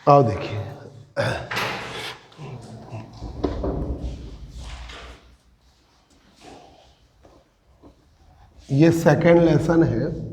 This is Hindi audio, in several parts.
आओ देखिए, ये सेकेंड लेसन है।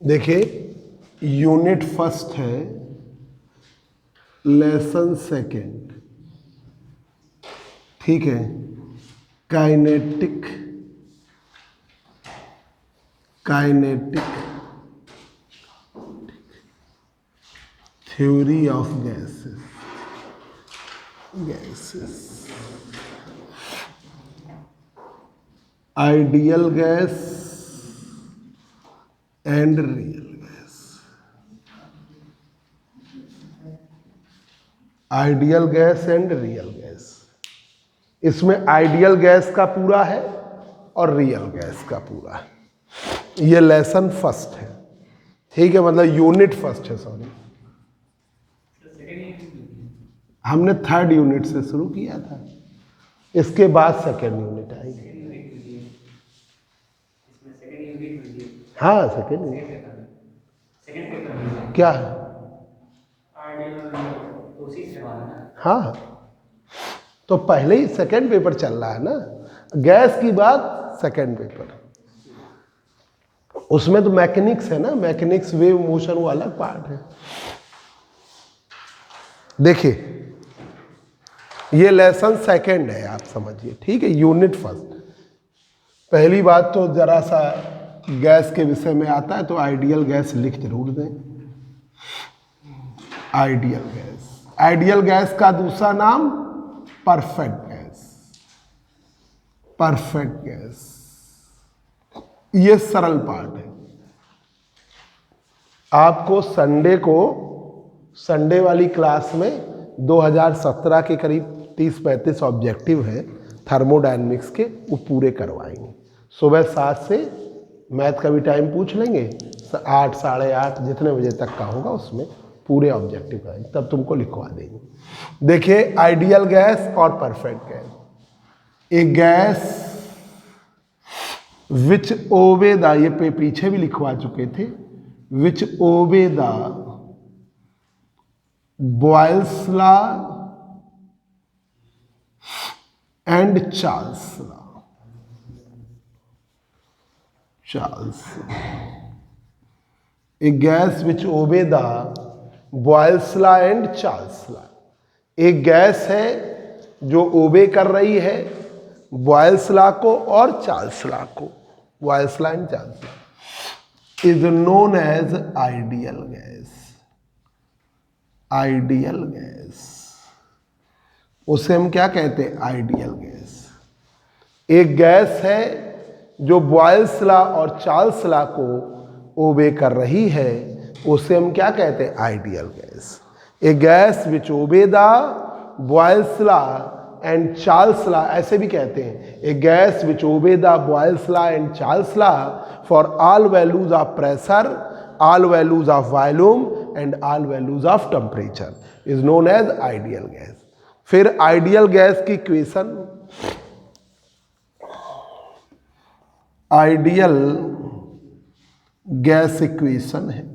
देखिए, यूनिट फर्स्ट है, लेसन सेकेंड, ठीक है। Kinetic theory of gases, ideal gas and real gas. Ideal gas and real gas, इसमें आइडियल गैस का पूरा है और रियल गैस का पूरा है। ये लेसन फर्स्ट है, ठीक है, मतलब यूनिट फर्स्ट है, सॉरी। हमने थर्ड यूनिट से शुरू किया था, इसके बाद सेकेंड यूनिट आई। हाँ, सेकेंड यूनिट क्या है? हाँ, तो पहले ही सेकेंड पेपर चल रहा है ना, गैस की बाद सेकेंड पेपर। उसमें तो मैकेनिक्स है ना, मैकेनिक्स वेव मोशन वो अलग पार्ट है। देखिए, ये लेसन सेकेंड है, आप समझिए, ठीक है, यूनिट फर्स्ट। पहली बात तो जरा सा गैस के विषय में आता है तो आइडियल गैस लिख जरूर दें। आइडियल गैस का दूसरा नाम परफेक्ट गैस। ये सरल पार्ट है। आपको संडे वाली क्लास में 2017 के करीब 30-35 ऑब्जेक्टिव हैं थर्मोडायनेमिक्स के, वो पूरे करवाएंगे। सुबह 7 से मैथ का भी टाइम पूछ लेंगे, 8 साढ़े 8 जितने बजे तक का होगा उसमें पूरे ऑब्जेक्टिव कराएंगे, तब तुमको लिखवा देंगे। देखिए, आइडियल गैस और perfect gas. A gas which obey the, ये पीछे भी लिखवा चुके थे, which obey the Boyle's law and Charles law. A gas which obey the Boyle's law and Charles law. एक गैस है जो ओबे कर रही है बॉयल्स लॉ को और चार्ल्स लॉ को, Boyle's law and Charles law, is known as ideal gas. उसे हम क्या कहते हैं? Ideal gas. एक गैस है जो बॉयल्स लॉ और चार्ल्स लॉ को ओबे कर रही है, उसे हम क्या कहते हैं? Ideal gas. A gas which obey the Boyle's law and Charles law, ऐसे भी कहते हैं, a gas which obey the Boyle's law and Charles law for all values of pressure, all values of volume and all values of temperature is known as ideal gas. फिर आइडियल गैस की इक्वेशन, आइडियल गैस इक्वेशन है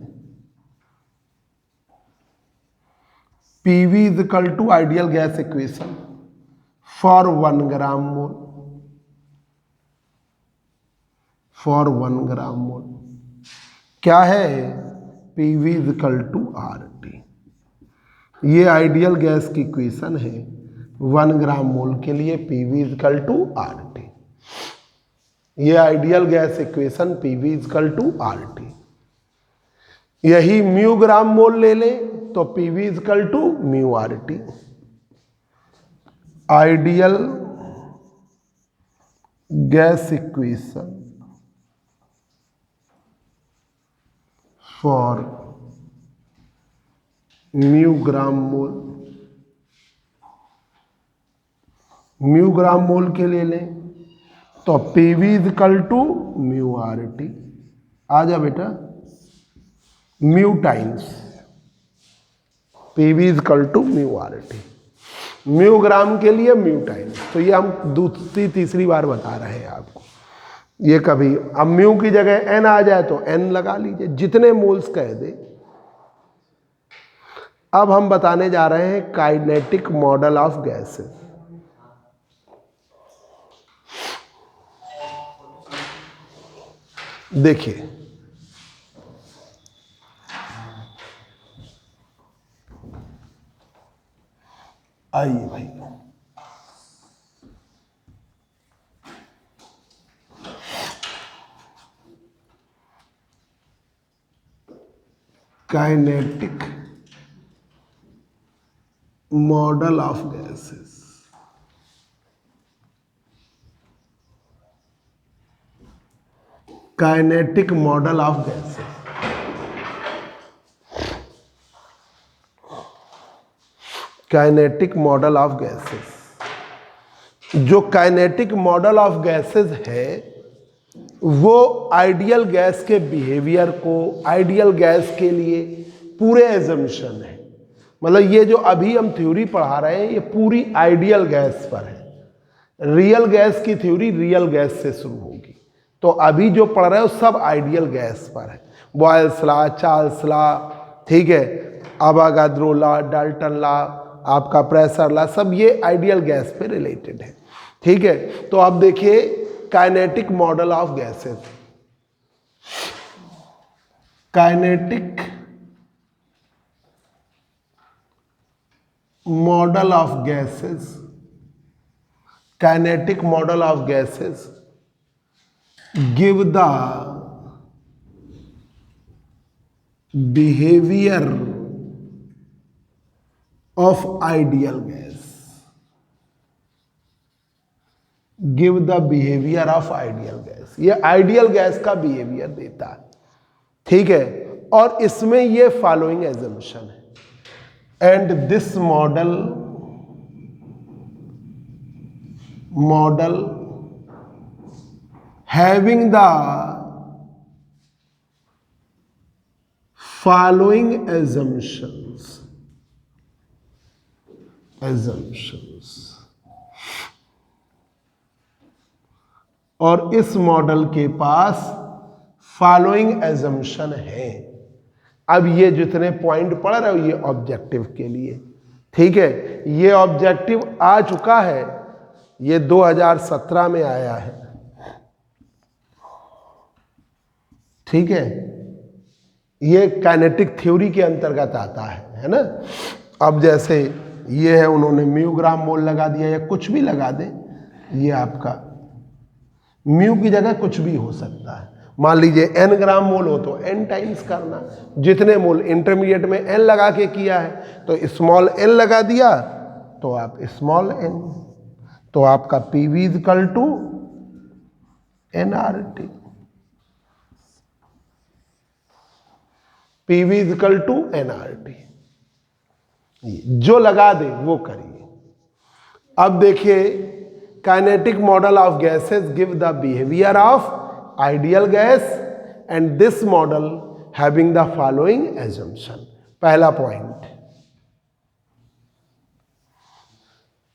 PV is equal to ideal gas equation for 1 gram mole, क्या है? PV is equal to RT। ये आइडियल गैस की इक्वेशन है 1 ग्राम मोल के लिए, PV is equal to RT। ये ideal gas equation PV is equal to RT। यही म्यू ग्राम मोल ले लें तो PV is equal to mu RT। Ideal gas equation for mu gram mole mu gram mole के ले लें तो PV is equal to mu R T. आ जा बेटा, mu times PV is equal to mu R T. Mu gram के लिए म्यू टाइम्स, तो ये हम दूसरी तीसरी बार बता रहे हैं आपको। ये कभी अब म्यू की जगह एन आ जाए तो एन लगा लीजिए, जितने मोल्स कह दे। अब हम बताने जा रहे हैं काइनेटिक मॉडल ऑफ गैसेस। देखिए, आइए भाई, kinetic model of gases. Kinetic model of gases, kinetic model of gases. जो काइनेटिक मॉडल ऑफ गैसेस है वो आइडियल गैस के बिहेवियर को, आइडियल गैस के लिए पूरे एजम्पशन है। मतलब ये जो अभी हम थ्योरी पढ़ा रहे हैं ये पूरी आइडियल गैस पर है। रियल गैस की थ्योरी रियल गैस से शुरू होगी, तो अभी जो पढ़ रहे हो सब आइडियल गैस पर है। बॉयल्स लॉ, चार्ल्स लॉ, ठीक है, अवागाद्रो लॉ, डाल्टन लॉ, आपका प्रेशर लॉ, सब ये आइडियल गैस पे रिलेटेड है। ठीक है, तो अब देखिए kinetic model of gases. Kinetic model of gases, kinetic model of gases give the behavior of ideal gas, give the behavior of ideal gas। ये आइडियल गैस का बिहेवियर देता है, ठीक है, और इसमें ये फॉलोइंग एजम्पशन है। And this model having the following assumptions और इस मॉडल के पास फॉलोइंग एजम्पशन है। अब ये जितने पॉइंट पढ़ रहे हो ये ऑब्जेक्टिव के लिए, ठीक है, ये ऑब्जेक्टिव आ चुका है, ये 2017 में आया है, ठीक है, ये काइनेटिक थ्योरी के अंतर्गत आता है ना। अब जैसे ये है, उन्होंने म्यू ग्राम मोल लगा दिया या कुछ भी लगा दे, ये आपका म्यू की जगह कुछ भी हो सकता है। मान लीजिए n ग्राम मोल हो तो n टाइम्स करना, जितने मोल इंटरमीडिएट में n लगा के किया है तो स्मॉल n लगा दिया तो आप स्मॉल n, तो आपका PV is equal to nRT, PV is equal to nRT। जो लगा दे वो करिए। अब देखिए kinetic model of gases give the behaviour of ideal gas and this model having the following assumption. पहला point,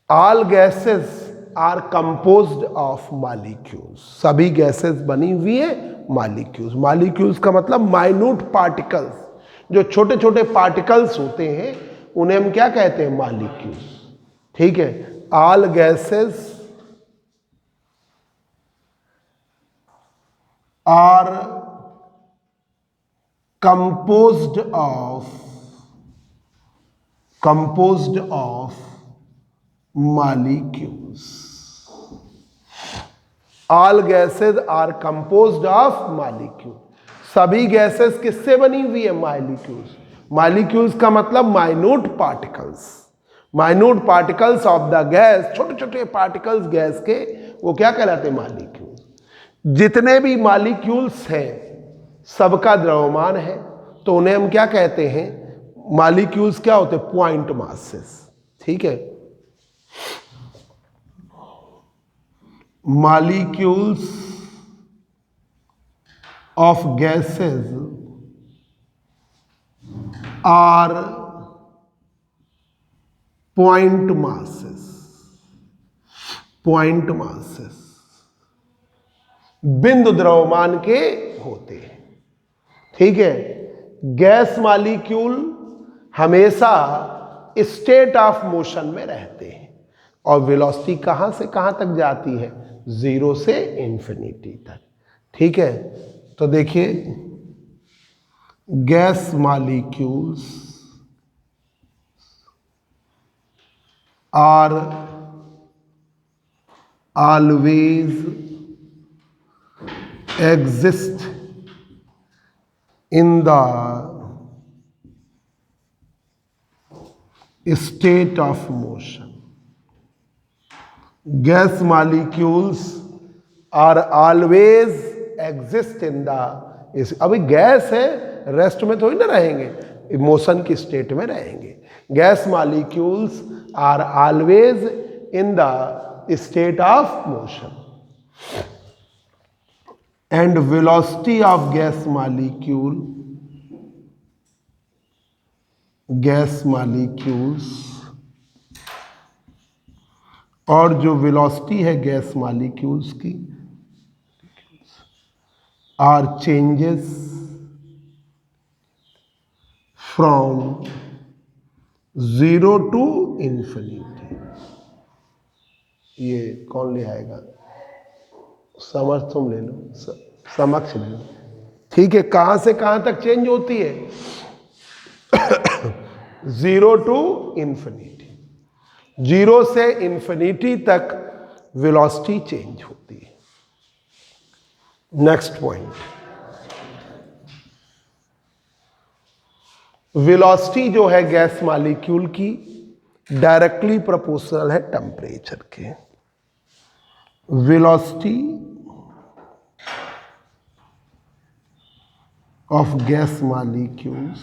all gases are composed of molecules. सभी गैसेस बनी हुई है मॉलिक्यूल्स। मॉलिक्यूल्स का मतलब माइन्यूट पार्टिकल्स, जो छोटे छोटे पार्टिकल्स होते हैं उन्हें हम क्या कहते हैं, मॉलिक्यूल्स, ठीक है। All gases are composed of molecules। All gases are composed of molecules। सभी गैसेस किससे बनी हुई है, मॉलिक्यूल्स। मॉलिक्यूल्स का मतलब minute particles. Minute particles of the gas, छोटे छोटे पार्टिकल्स गैस के, वो क्या कहलाते हैं, मॉलिक्यूल्स। जितने भी मॉलिक्यूल्स हैं सबका द्रव्यमान है, तो उन्हें हम क्या कहते हैं, मॉलिक्यूल्स क्या होते हैं, पॉइंट मासेस, ठीक है। molecules of gases are point masses, point masses, बिंदु द्रव्यमान के होते हैं। ठीक है, गैस मॉलिक्यूल हमेशा स्टेट ऑफ मोशन में रहते हैं और वेलोसिटी कहां से कहां तक जाती है, 0 से इंफिनिटी तक। ठीक है, तो देखिए gas molecules are always exist in the state of motion. Gas molecules are always exist in the, अभी गैस है, रेस्ट में थोड़ी ना रहेंगे, मोशन की स्टेट में रहेंगे। Gas molecules are always in the state of motion and velocity of gas molecules और जो वेलोसिटी है गैस मॉलिक्यूल्स की are changes from 0 to infinity. ये कौन ले आएगा, समझ तुम ले लो, समक्ष ले लो। ठीक है, कहां से कहां तक चेंज होती है, 0 टू इंफिनिटी, 0 से इंफिनिटी तक वेलोसिटी चेंज होती है। नेक्स्ट पॉइंट, वेलोसिटी जो है गैस मॉलिक्यूल की डायरेक्टली प्रोपोर्शनल है टेम्परेचर के। Velocity of gas molecules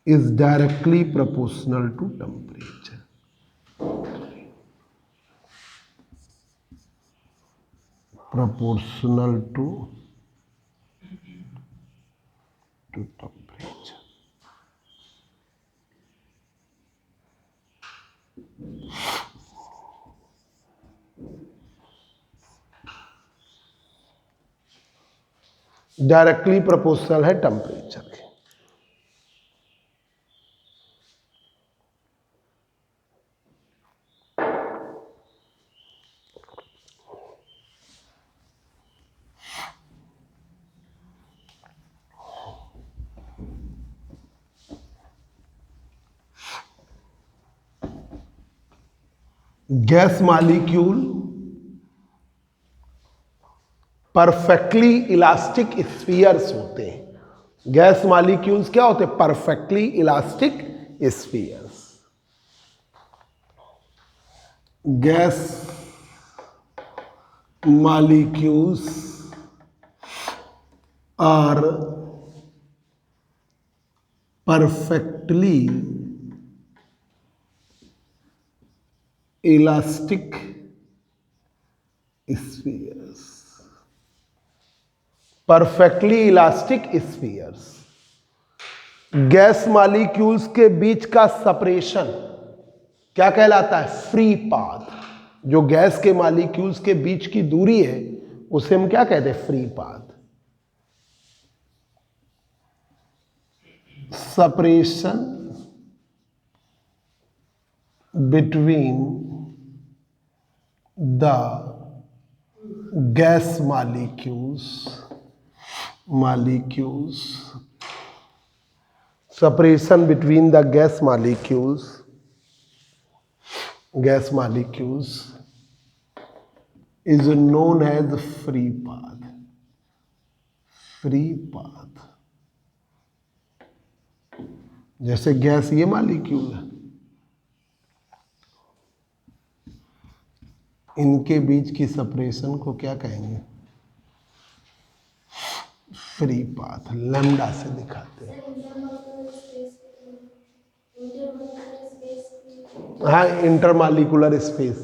is directly proportional to temperature. Proportional to temperature. Directly proportional है टेम्परेचर के। Gas molecule perfectly elastic spheres होते हैं। गैस मॉलिक्यूल्स क्या होते हैं, perfectly elastic spheres. Gas molecules are perfectly elastic spheres, perfectly elastic spheres. Gas molecules के बीच का सेपरेशन क्या कहलाता है, फ्री पाथ। जो गैस के मॉलिक्यूल्स के बीच की दूरी है उसे हम क्या कहते हैं, free path. Separation between the gas molecules, separation between the gas molecules is known as free path. जैसे गैस ये मॉलिक्यूल है, इनके बीच की सेपरेशन को क्या कहेंगे, फ्री पाथ। लैम्डा से दिखाते हैं। हाँ, इंटरमालिकुलर स्पेस।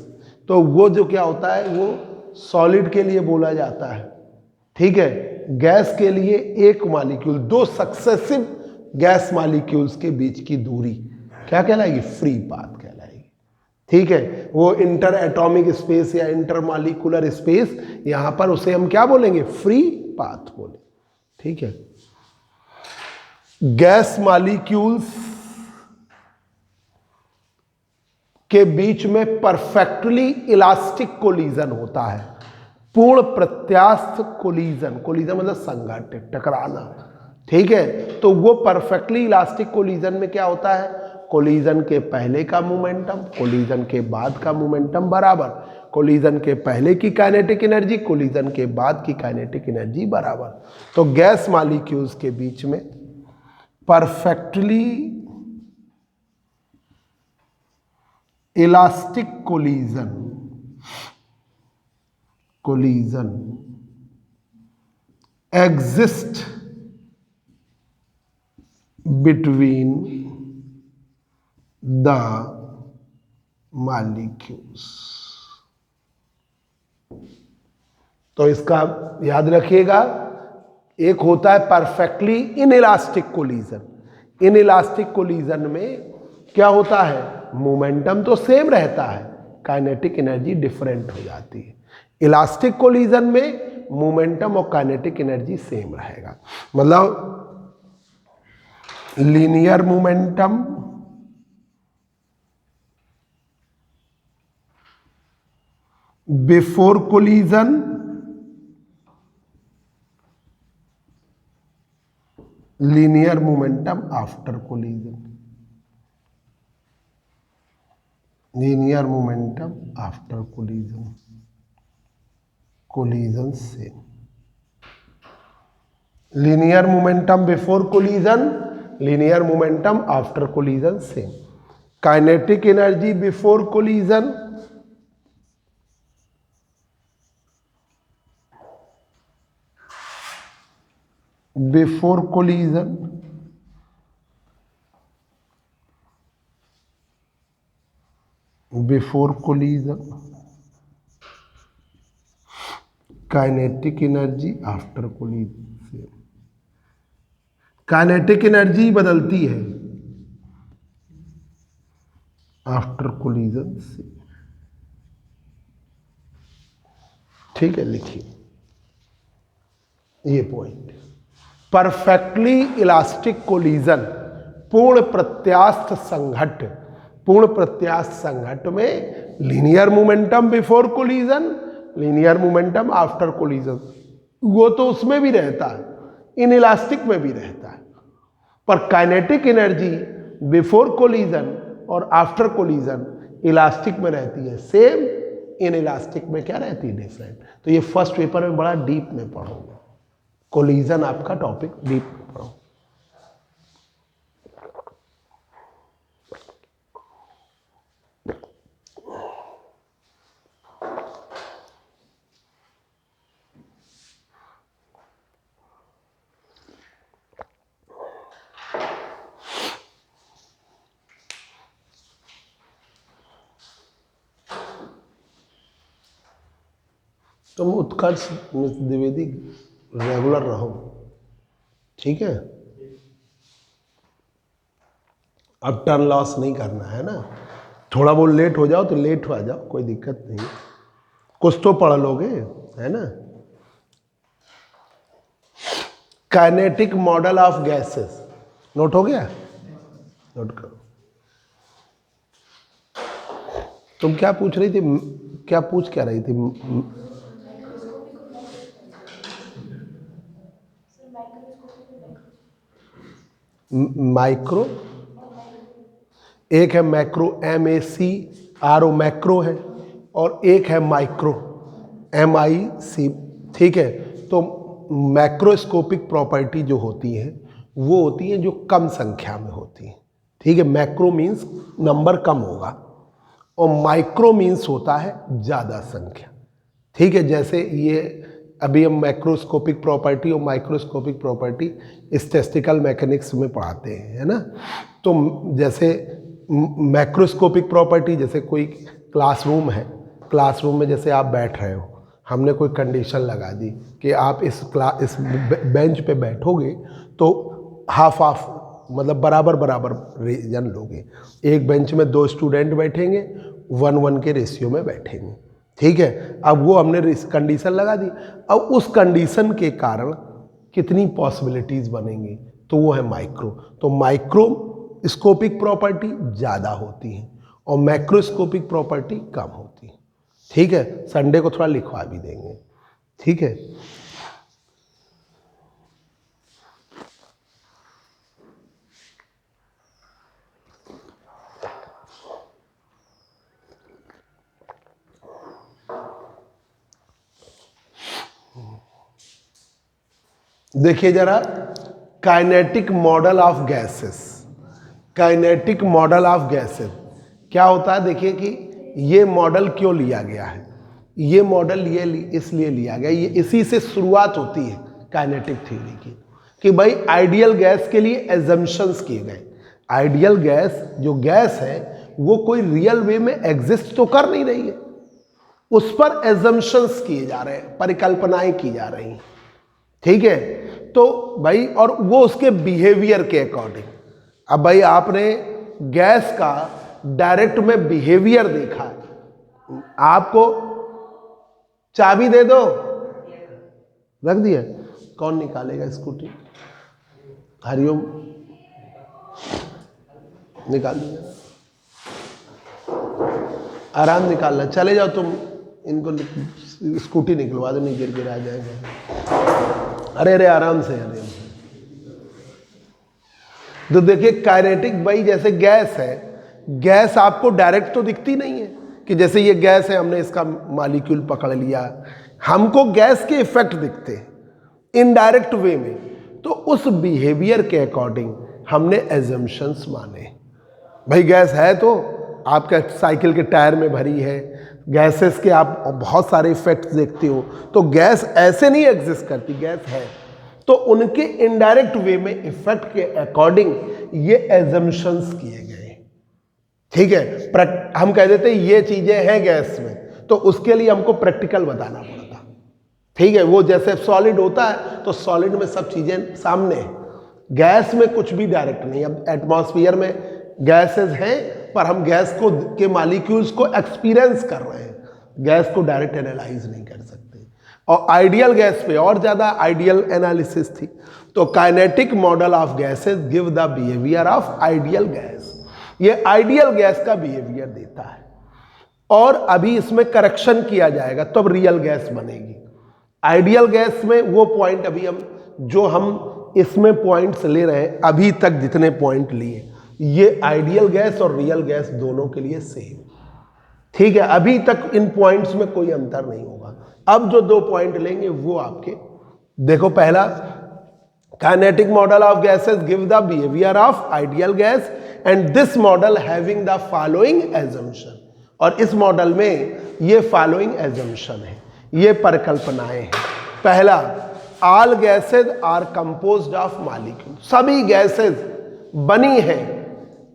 तो वो जो क्या होता है, वो सॉलिड के लिए बोला जाता है, ठीक है। गैस के लिए एक मॉलिक्यूल, दो सक्सेसिव गैस मॉलिक्यूल्स के बीच की दूरी क्या कहलाएगी, फ्री पाथ कहलाएगी, ठीक है। वो इंटर एटॉमिक स्पेस या इंटर मॉलिक्यूलर स्पेस, यहां पर उसे हम क्या बोलेंगे, फ्री पाथ बोले, ठीक है। गैस मॉलिक्यूल्स के बीच में परफेक्टली इलास्टिक कोलिजन होता है, पूर्ण प्रत्यास्थ कोलिजन, कोलिजन मतलब संघट, टकराना, ठीक है। तो वो परफेक्टली इलास्टिक कोलिजन में क्या होता है, कोलिजन के पहले का मोमेंटम कोलिजन के बाद का मोमेंटम बराबर, कोलिजन के पहले की काइनेटिक एनर्जी कोलिजन के बाद की काइनेटिक एनर्जी बराबर। तो गैस मॉलिक्यूल्स के बीच में perfectly elastic collision exist between the molecules. तो इसका याद रखिएगा, एक होता है perfectly inelastic collision. Inelastic collision में क्या होता है, मोमेंटम तो सेम रहता है, काइनेटिक एनर्जी डिफरेंट हो जाती है। इलास्टिक कोलिजन में मोमेंटम और काइनेटिक एनर्जी सेम रहेगा, मतलब linear momentum before collision linear momentum after collision, linear momentum after collision, collision same. Linear momentum before collision, linear momentum after collision same. Kinetic energy before collision, before collision before collision, kinetic energy after collision. Kinetic energy बदलती है आफ्टर कोलिजन से, ठीक है। लिखिए ये पॉइंट, परफेक्टली इलास्टिक कोलिजन, पूर्ण प्रत्यास्थ संघट, पूर्ण प्रत्यास्थ संघट में linear momentum before collision, linear momentum after collision, वो तो उसमें भी रहता है, इन इलास्टिक में भी रहता है, पर काइनेटिक एनर्जी बिफोर कोलिजन और आफ्टर कोलिजन इलास्टिक में रहती है सेम, इन इलास्टिक में क्या रहती है, डिफरेंट। तो ये फर्स्ट पेपर में बड़ा डीप में पढ़ोगे, कोलिजन आपका टॉपिक डीप में पढ़ो। तुम उत्कर्ष द्विवेदी रेगुलर रहो, ठीक है। अब टर्न लॉस नहीं करना है ना, थोड़ा बहुत लेट हो जाओ तो लेट हो जाओ, कोई दिक्कत नहीं, कुछ तो पढ़ लोगे, है ना। Kinetic model of gases note हो गया, नोट करो। तुम क्या पूछ रही थी, क्या पूछ क्या रही थी? माइक्रो, एक है मैक्रो MACRO मैक्रो है, और एक है माइक्रो MIC, ठीक है। तो मैक्रोस्कोपिक प्रॉपर्टी जो होती है वो होती है जो कम संख्या में होती है, ठीक है। मैक्रो मीन्स नंबर कम होगा, और माइक्रो मीन्स होता है ज़्यादा संख्या, ठीक है। जैसे ये अभी हम मैक्रोस्कोपिक प्रॉपर्टी और माइक्रोस्कोपिक प्रॉपर्टी स्टैटिस्टिकल मैकेनिक्स में पढ़ाते हैं, है ना। तो जैसे मैक्रोस्कोपिक प्रॉपर्टी, जैसे कोई क्लासरूम है, क्लासरूम में जैसे आप बैठ रहे हो, हमने कोई कंडीशन लगा दी कि आप इस बेंच पे बैठोगे तो हाफ हाफ मतलब बराबर बराबर रीजन लोगे। एक बेंच में 2 स्टूडेंट बैठेंगे, 1:1 के रेशियो में बैठेंगे, ठीक है। अब वो हमने कंडीशन लगा दी। अब उस कंडीशन के कारण कितनी पॉसिबिलिटीज़ बनेंगी, तो वो है माइक्रो। तो माइक्रोस्कोपिक प्रॉपर्टी ज़्यादा होती है और मैक्रोस्कोपिक प्रॉपर्टी कम होती है, ठीक है। संडे को थोड़ा लिखवा भी देंगे, ठीक है। देखिए जरा, kinetic model of gases. Kinetic model of gases क्या होता है? देखिए कि ये मॉडल क्यों लिया गया है। ये मॉडल इसलिए लिया गया, ये इसी से शुरुआत होती है काइनेटिक थ्योरी की, कि भाई आइडियल गैस के लिए एजम्पशंस किए गए। आइडियल गैस जो गैस है वो कोई रियल वे में एग्जिस्ट तो कर नहीं रही है, उस पर एजम्पशंस किए जा रहे हैं, परिकल्पनाएं की जा रही हैं, ठीक है। तो भाई, और वो उसके बिहेवियर के अकॉर्डिंग। अब भाई आपने गैस का डायरेक्ट में बिहेवियर देखा है, आपको चाबी दे दो, रख दिया, कौन निकालेगा स्कूटी? हरिओम निकाल दीजिए, आराम निकालना, चले जाओ तुम, इनको स्कूटी निकलवा दो, नहीं गिर गिर आ जाएगा। अरे अरे आराम से, अरे। तो देखिए काइनेटिक, भाई जैसे गैस है, गैस आपको डायरेक्ट तो दिखती नहीं है कि जैसे ये गैस है, हमने इसका मॉलिक्यूल पकड़ लिया, हमको गैस के इफेक्ट दिखते हैं इनडायरेक्ट वे में। तो उस बिहेवियर के अकॉर्डिंग हमने एजम्पशंस माने। भाई गैस है तो आपका साइकिल के टायर में भरी है, गैसेस के आप बहुत सारे इफेक्ट्स देखते हो, तो गैस ऐसे नहीं एग्जिस्ट करती, गैस है। तो उनके इनडायरेक्ट वे में इफेक्ट के अकॉर्डिंग ये एजम्पशंस किए गए, ठीक है। हम कह देते हैं ये चीजें हैं गैस में, तो उसके लिए हमको प्रैक्टिकल बताना पड़ता, ठीक है। वो जैसे सॉलिड होता है तो सॉलिड में सब चीजें सामने है, गैस में कुछ भी डायरेक्ट नहीं। अब एटमॉस्फेयर में गैसेस हैं, पर हम गैस को के मॉलिक्यूल्स को एक्सपीरियंस कर रहे हैं, गैस को डायरेक्ट एनालाइज नहीं कर सकते। और आइडियल गैस पे और ज्यादा आइडियल एनालिसिस थी। तो kinetic model of gases give the behaviour of ideal gas, ये आइडियल गैस का बिहेवियर देता है। और अभी इसमें करेक्शन किया जाएगा तब रियल गैस बनेगी। आइडियल गैस में वो पॉइंट अभी हम इसमें पॉइंट्स ले रहे हैं, अभी तक जितने पॉइंट लिए, ये आइडियल गैस और रियल गैस दोनों के लिए सेम, ठीक है। अभी तक इन पॉइंट्स में कोई अंतर नहीं होगा। अब जो 2 पॉइंट लेंगे वो आपके, देखो पहला, kinetic model of gases give the behaviour of ideal gas and this model having the following assumption. और इस मॉडल में ये फॉलोइंग एजम्पशन है, ये परिकल्पनाएं हैं। पहला, all gases are composed of molecule, सभी गैसेज बनी हैं।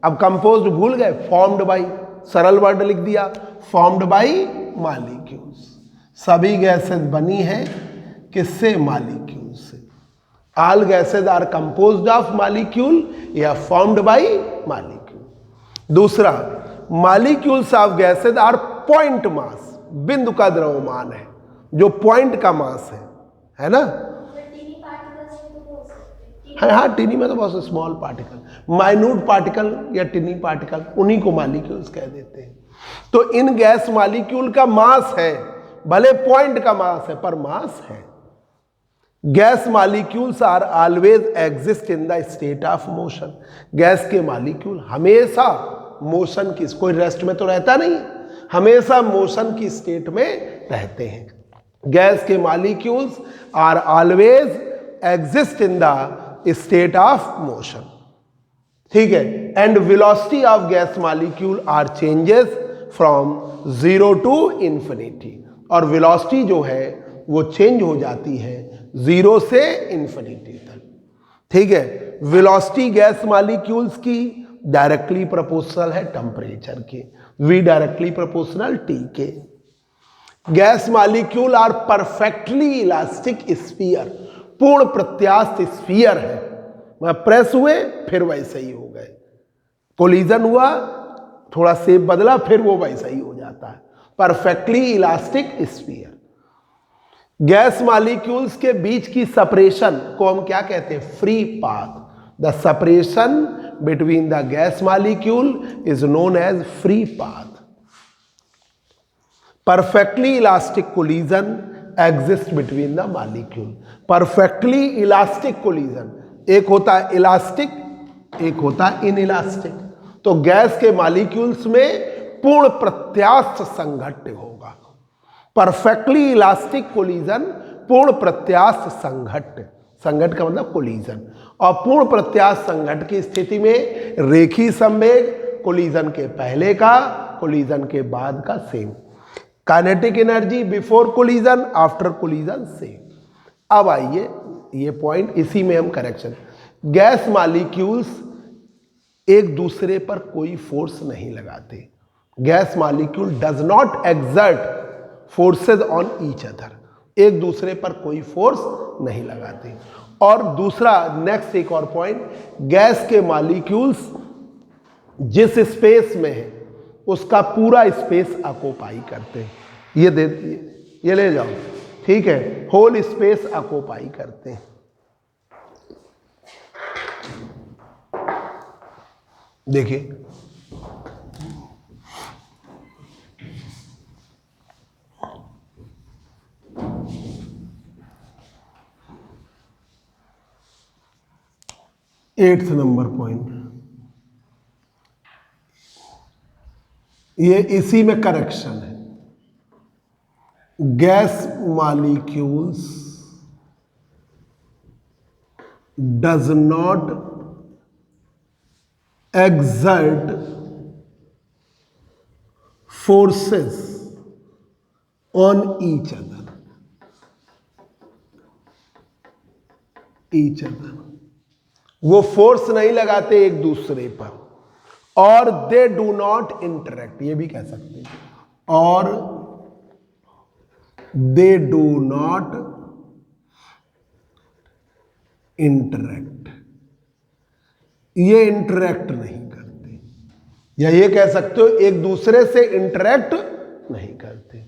अब कंपोज्ड भूल गए, फॉर्म्ड बाई, सरल वर्ड लिख दिया, फॉर्म्ड बाई मॉलिक्यूल्स। सभी गैसेज बनी हैं किससे? मॉलिक्यूल से। All gases are composed of molecule या फॉर्म्ड बाई मॉलिक्यूल। दूसरा, molecules of gases are point mass, बिंदु का द्रव्यमान है, जो पॉइंट का मास है ना। हाँ, टिनी में तो बहुत स्मॉल पार्टिकल, माइन्यूट पार्टिकल या टिनी पार्टिकल, उन्हीं को मॉलिक्यूल्स कह देते हैं। तो इन गैस मॉलिक्यूल का मास है, भले पॉइंट का मास है पर मास है। Gas molecules are always exist in the state of motion, gas के मॉलिक्यूल हमेशा मोशन की, कोई रेस्ट में तो रहता नहीं, हमेशा मोशन की स्टेट में रहते हैं। गैस के molecules are always exist in the state of motion, ठीक है। And velocity of gas molecule are changes from 0 to infinity, और वेलोसिटी जो है वो चेंज हो जाती है 0 से इंफिनिटी तक, ठीक है। वेलोसिटी गैस मॉलिक्यूल्स की डायरेक्टली प्रोपोर्शनल है टेम्परेचर के, V डायरेक्टली प्रोपोर्शनल T के। Gas molecule are perfectly elastic sphere, पूर्ण प्रत्यास्थ स्फीयर है, वह प्रेस हुए फिर वैसे ही हो गए, कोलिजन हुआ थोड़ा शेप बदला फिर वो वैसा ही हो जाता है, perfectly elastic sphere. Gas molecules के बीच की सेपरेशन को हम क्या कहते हैं? Free path. The separation between the gas molecule is known as free path. Perfectly elastic collision exist between the molecule. Perfectly elastic collision, एक होता है इलास्टिक, एक होता है इनइलास्टिक। तो गैस के मॉलिक्यूल्स में पूर्ण प्रत्यास्थ संघट्ट होगा। परफेक्टली इलास्टिक कोलिजन, पूर्ण प्रत्यास्थ संघट्ट, संघट्ट का मतलब कोलिजन, और पूर्ण प्रत्यास्थ संघट्ट की स्थिति में रेखीय संवेग कोलिजन के पहले का, कोलिजन के बाद का same. Kinetic energy before collision, after collision same. अब आइए ये पॉइंट, इसी में हम करेक्शन। गैस मॉलिक्यूल्स एक दूसरे पर कोई फोर्स नहीं लगाते। Gas molecule does not exert forces on each other, एक दूसरे पर कोई फोर्स नहीं लगाते। और दूसरा नेक्स्ट एक और पॉइंट, गैस के मॉलिक्यूल्स जिस स्पेस में है उसका पूरा स्पेस ऑक्यूपाई करते हैं। ये दे, ये ले जाओ, ठीक है, होल स्पेस ऑक्यूपाई करते हैं। देखिए एट्थ नंबर पॉइंट, ये इसी में करेक्शन है। Gas molecules does not exert forces on each other, वो फोर्स नहीं लगाते एक दूसरे पर, और दे डू नॉट इंटरेक्ट, ये भी कह सकते हैं, और दे डू नॉट इंटरेक्ट, ये इंटरेक्ट नहीं करते, या ये कह सकते हो एक दूसरे से इंटरेक्ट नहीं करते।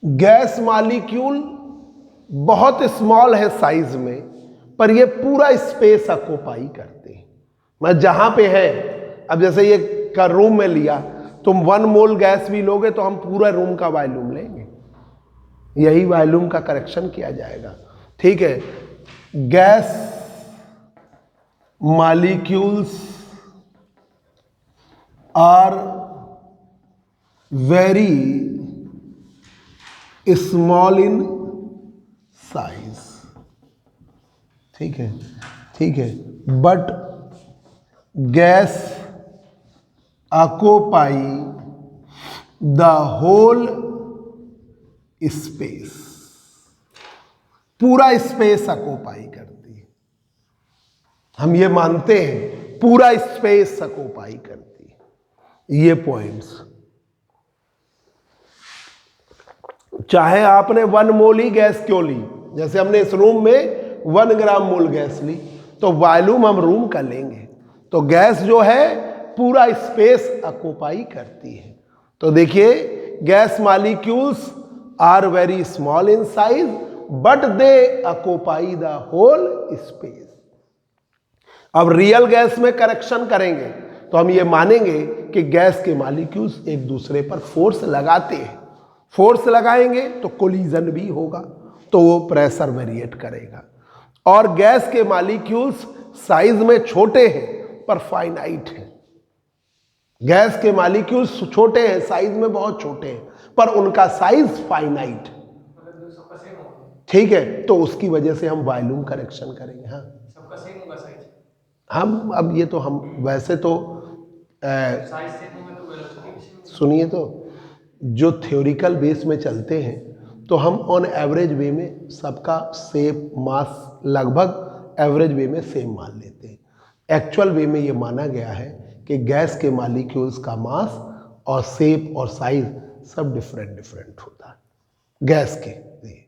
गैस मॉलिक्यूल बहुत स्मॉल है साइज में, पर ये पूरा स्पेस ऑक्यूपाई करते हैं। मैं जहां पे है, अब जैसे ये का रूम में लिया, तुम 1 मोल गैस भी लोगे तो हम पूरा रूम का वॉल्यूम लेंगे, यही वॉल्यूम का करेक्शन किया जाएगा, ठीक है। Gas molecules are very small in size, ठीक है, ठीक है, but gas occupy the whole space, पूरा स्पेस ऑक्यूपाई करती है। हम ये मानते हैं पूरा स्पेस ऑक्यूपाई करती है। ये पॉइंट्स, चाहे आपने 1 मोल ही गैस क्यों ली, जैसे हमने इस रूम में 1 ग्राम मोल गैस ली, तो वॉल्यूम हम रूम का लेंगे, तो गैस जो है पूरा स्पेस ऑक्यूपाई करती है। तो देखिए gas molecules are very small in size but they occupy the whole space. अब रियल गैस में करेक्शन करेंगे तो हम ये मानेंगे कि गैस के मॉलिक्यूल्स एक दूसरे पर फोर्स लगाते हैं, फोर्स लगाएंगे तो कोलिजन भी होगा, तो वो प्रेशर वेरिएट करेगा। और गैस के मॉलिक्यूल्स साइज में छोटे हैं पर फाइनाइट हैं। गैस के मॉलिक्यूल्स छोटे हैं, साइज में बहुत छोटे हैं, पर उनका साइज फाइनाइट, ठीक है, तो उसकी वजह से हम वॉल्यूम करेक्शन करेंगे। हाँ, सबका सेम होगा साइज। हम अब ये तो हम वैसे तो साइज सेम होगा तो वेलोसिटी भी सेम होगा। सुनिए, तो जो थ्योरिकल बेस में चलते हैं तो हम ऑन एवरेज वे में सबका शेप मास लगभग एवरेज वे में सेम मान लेते हैं। एक्चुअल वे में ये माना गया है कि गैस के मॉलिक्यूल्स का मास और शेप और साइज सब डिफरेंट डिफरेंट होता है गैस के लिए।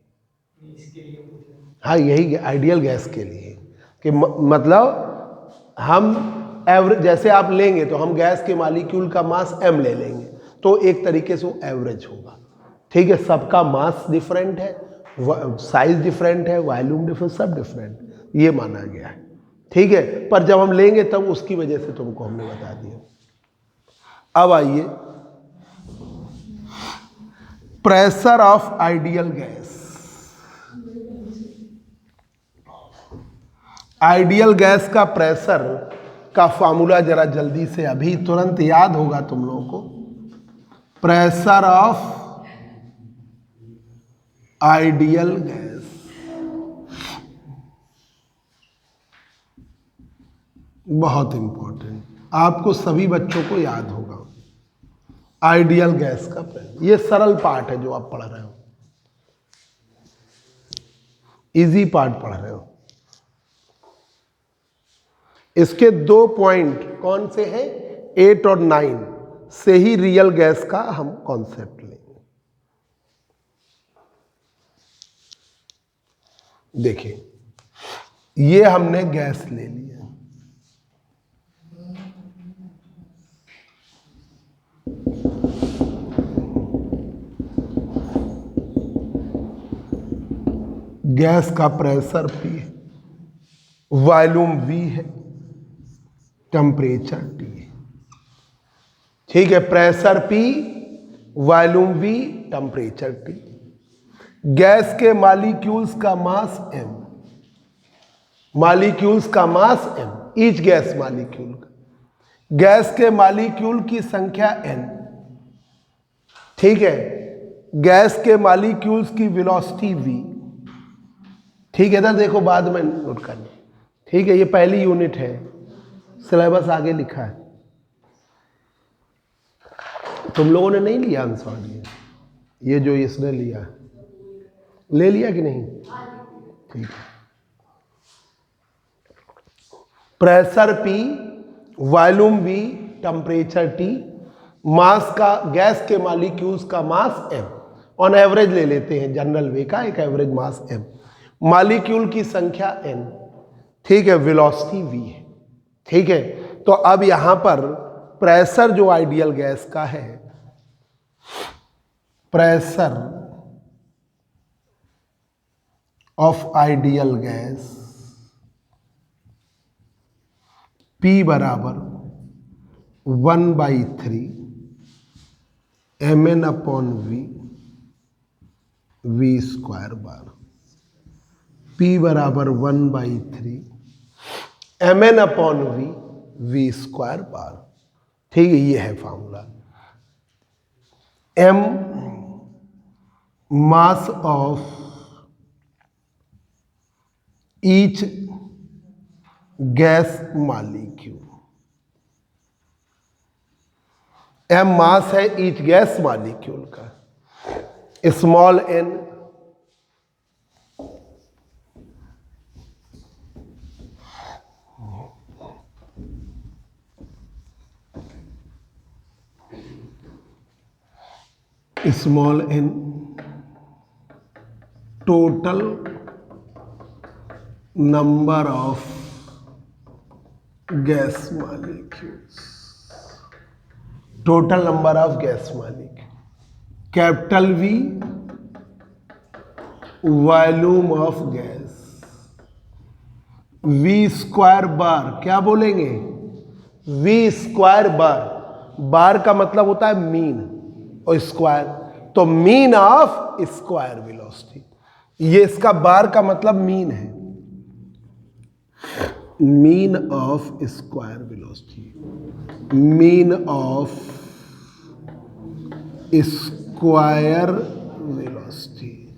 हाँ, यही आइडियल गैस के लिए कि मतलब हम एवरेज, जैसे आप लेंगे तो हम गैस के मॉलिक्यूल का मास m ले लेंगे तो एक तरीके से वो एवरेज होगा। ठीक है, सबका मास डिफरेंट है, साइज डिफरेंट है, वॉल्यूम डिफरेंट, सब डिफरेंट, ये माना गया है। ठीक है, पर जब हम लेंगे तब उसकी वजह से तुमको हमने बता दिया। अब आइए, pressure of ideal gas. Ideal gas का प्रेशर का फॉर्मूला जरा जल्दी से अभी तुरंत याद होगा तुम लोगों को। प्रेशर ऑफ आइडियल गैस, बहुत इंपॉर्टेंट, आपको सभी बच्चों को याद होगा। आइडियल गैस का प्रेशर, ये सरल पार्ट है जो आप पढ़ रहे हो, इजी पार्ट पढ़ रहे हो। इसके 2 पॉइंट कौन से हैं, 8 और 9 से ही रियल गैस का हम कॉन्सेप्ट लेंगे। देखिए, ये हमने गैस ले लिया, गैस का प्रेशर P, वॉल्यूम V है, टेम्परेचर T है। ठीक है, pressure P, volume V, temperature T। Gas के मॉलिक्यूल्स का मास m, मॉलिक्यूल्स का मास m, ईच गैस मॉलिक्यूल का, गैस के मॉलिक्यूल की संख्या n। ठीक है, गैस के मॉलिक्यूल्स की वेलोसिटी v। ठीक है, इधर देखो, बाद में नोट करना। ठीक है, ये पहली यूनिट है, सिलेबस आगे लिखा है, तुम लोगों ने नहीं लिया आंसर, ये जो इसने लिया है, ले लिया कि नहीं? ठीक है, pressure P, volume V, temperature T, मास का, गैस के मॉलिक्यूल्स का मास m, ऑन एवरेज ले लेते हैं, जनरल वे का एक एवरेज मास m, मॉलिक्यूल की संख्या n। ठीक है, वेलोसिटी v है। ठीक है, तो अब यहां पर प्रेशर जो आइडियल गैस का है, pressure of ideal gas P बराबर 1/3 mn upon v square bar. P बराबर 1/3 mn upon v square bar. ठीक है, ये है formula. m mass of each gas molecule, m मास है ईच गैस मॉलिक्यूल का, small n small n total number of gas molecules, total number of gas molecule, capital V volume of gas, V square bar, क्या बोलेंगे, V स्क्वायर बार, बार का मतलब होता है मीन और स्क्वायर, तो मीन ऑफ स्क्वायर वेलोसिटी, ये इसका बार का मतलब मीन है, mean of square velocity, mean of square velocity,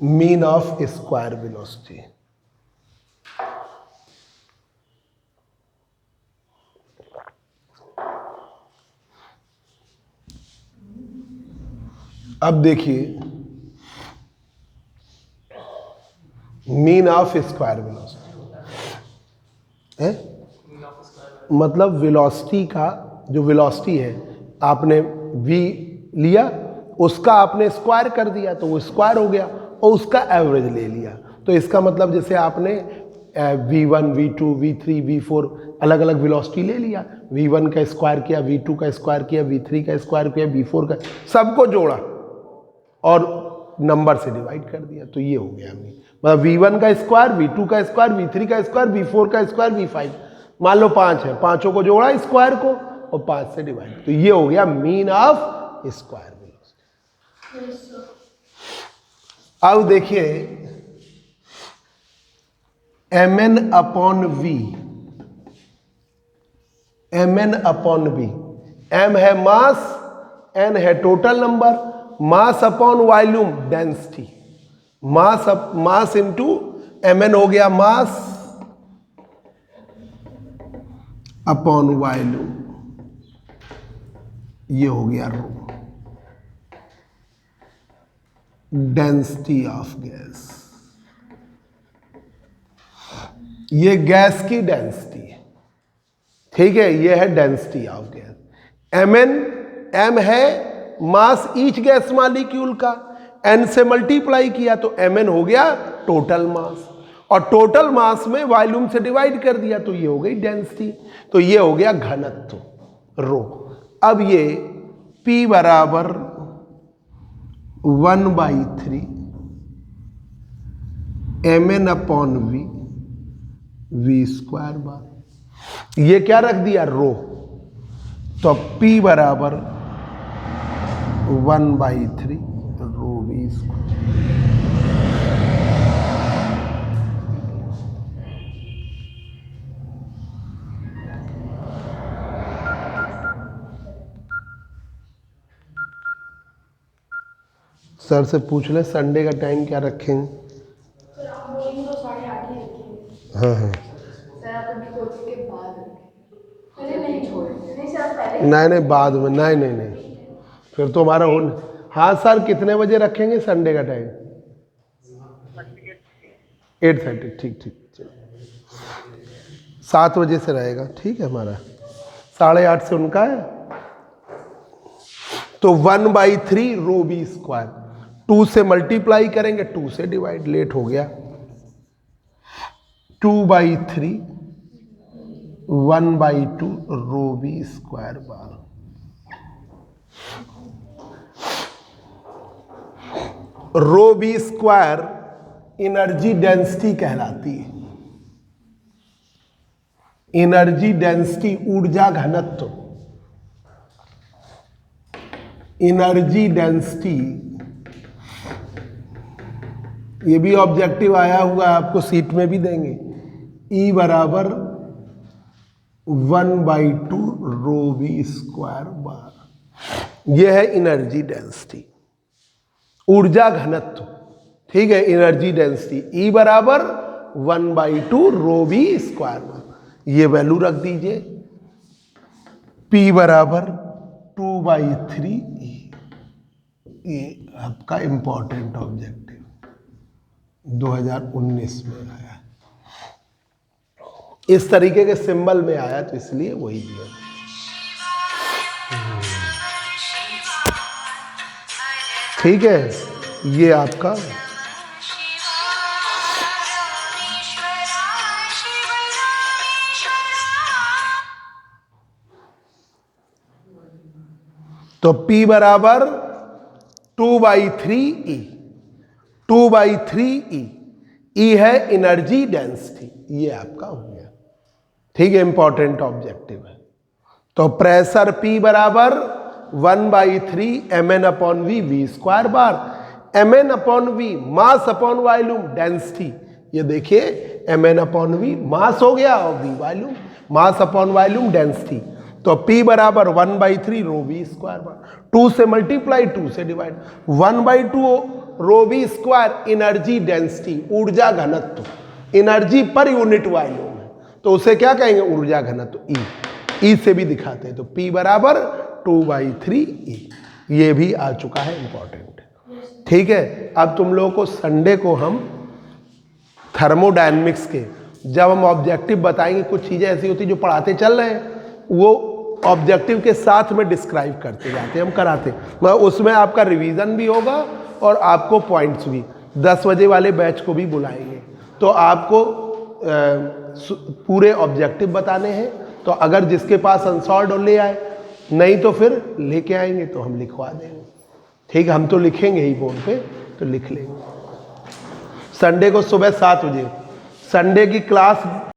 mean of square velocity. अब देखिए, मीन ऑफ स्क्वायर वेलोसिटी है, मतलब वेलोसिटी का जो वेलोसिटी है आपने v लिया, उसका आपने स्क्वायर कर दिया तो वो स्क्वायर हो गया, और उसका एवरेज ले लिया। तो इसका मतलब जैसे आपने v1 v2 v3 v4 अलग अलग वेलोसिटी ले लिया, v1 का स्क्वायर किया, v2 का स्क्वायर किया, v3 का स्क्वायर किया, v4 का, सबको जोड़ा और नंबर से डिवाइड कर दिया, तो ये हो गया मतलब v1 का स्क्वायर, v2 का स्क्वायर, v3 का स्क्वायर, v4 का स्क्वायर, v5, मान लो 5 है, पांचों को जोड़ा स्क्वायर को और 5 से डिवाइड, तो ये हो गया मीन ऑफ स्क्वायर वेलोसिटी। अब देखिए mn upon v, mn upon v, m है मास, n है total number, mass upon volume density, mass into mn हो गया मास अपॉन वॉल्यूम, ये हो गया रो, डेंसिटी ऑफ गैस। ये गैस की डेंसिटी है, ठीक है, ये है डेंसिटी ऑफ गैस। mn है मास ईच गैस मॉलिक्यूल का, n से मल्टीप्लाई किया तो mn हो गया टोटल मास, और टोटल मास में वॉल्यूम से डिवाइड कर दिया तो ये हो गई डेंसिटी, तो ये हो गया घनत्व रो। अब ये P बराबर 1/3 mn upon v square bar, ये क्या रख दिया रो, तो P बराबर 1/3 रो v स्क्वायर। सर से पूछ ले संडे का टाइम क्या रखेंगे। सर आप बोलेंगे तो 8:30 ही रखेंगे। हाँ हाँ सर आप अभी कोचिंग के बाद रखेंगे। पहले नहीं छोड़ेंगे। नहीं सर पहले नहीं बाद में, नहीं फिर तो हमारा हो। हाँ सर कितने बजे रखेंगे संडे का टाइम? 8:30, ठीक चलो 7 बजे से रहेगा, ठीक है हमारा 8:30 से उनका है। तो 1/3 रो बी स्क्वायर, 2 से मल्टीप्लाई करेंगे 2 से डिवाइड, लेट हो गया 2/3 1/2 रो बी स्क्वायर बार। रो बी स्क्वायर एनर्जी डेंसिटी कहलाती है, एनर्जी डेंसिटी ऊर्जा घनत्व, एनर्जी डेंसिटी, ये भी ऑब्जेक्टिव आया हुआ है आपको सीट में भी देंगे, E बराबर 1/2 रो बी स्क्वायर बार, यह है एनर्जी डेंसिटी ऊर्जा घनत्व, ठीक है। एनर्जी डेंसिटी E बराबर 1/2 रो बी स्क्वायर बार, ये वैल्यू रख दीजिए। P बराबर 2/3, ये आपका इंपॉर्टेंट ऑब्जेक्टिव 2019 में आया, इस तरीके के सिंबल में आया तो इसलिए वही दिया। ठीक है, ये आपका तो P बराबर 2/3E, 2/3E, E है एनर्जी डेंसिटी, ये आपका हो गया, ठीक है, इंपॉर्टेंट ऑब्जेक्टिव है। तो प्रेशर P बराबर 1/3 mn upon v square bar, mn upon v mass upon volume density, ये देखिए mn अपॉन v मास हो गया और v volume, mass upon volume density. तो P बराबर 1/3 रो v स्क्वायर बार, 2 से मल्टीप्लाई 2 से डिवाइड, 1/2 रो v स्क्वायर एनर्जी डेंसिटी ऊर्जा घनत्व, एनर्जी पर यूनिट वॉल्यूम है तो उसे क्या कहेंगे ऊर्जा घनत्व E से भी दिखाते हैं। तो P बराबर 2/3E, ये भी आ चुका है इंपॉर्टेंट, ठीक है। अब तुम लोगों को संडे को हम थर्मोडायनेमिक्स के। जब हम ऑब्जेक्टिव बताएंगे, कुछ चीज़ें ऐसी होती जो पढ़ाते चल रहे हैं, वो ऑब्जेक्टिव के साथ में डिस्क्राइब करते जाते हैं, हम कराते, मतलब उसमें आपका रिवीजन भी होगा और आपको पॉइंट्स भी। 10 बजे वाले बैच को भी बुलाएंगे, तो आपको पूरे ऑब्जेक्टिव बताने हैं। तो अगर जिसके पास अनसॉल्व्ड हो ले आए, नहीं तो फिर लेके आएंगे तो हम लिखवा देंगे। ठीक है, हम तो लिखेंगे ही बोर्ड पे, तो लिख लेंगे। संडे को सुबह 7 बजे संडे की क्लास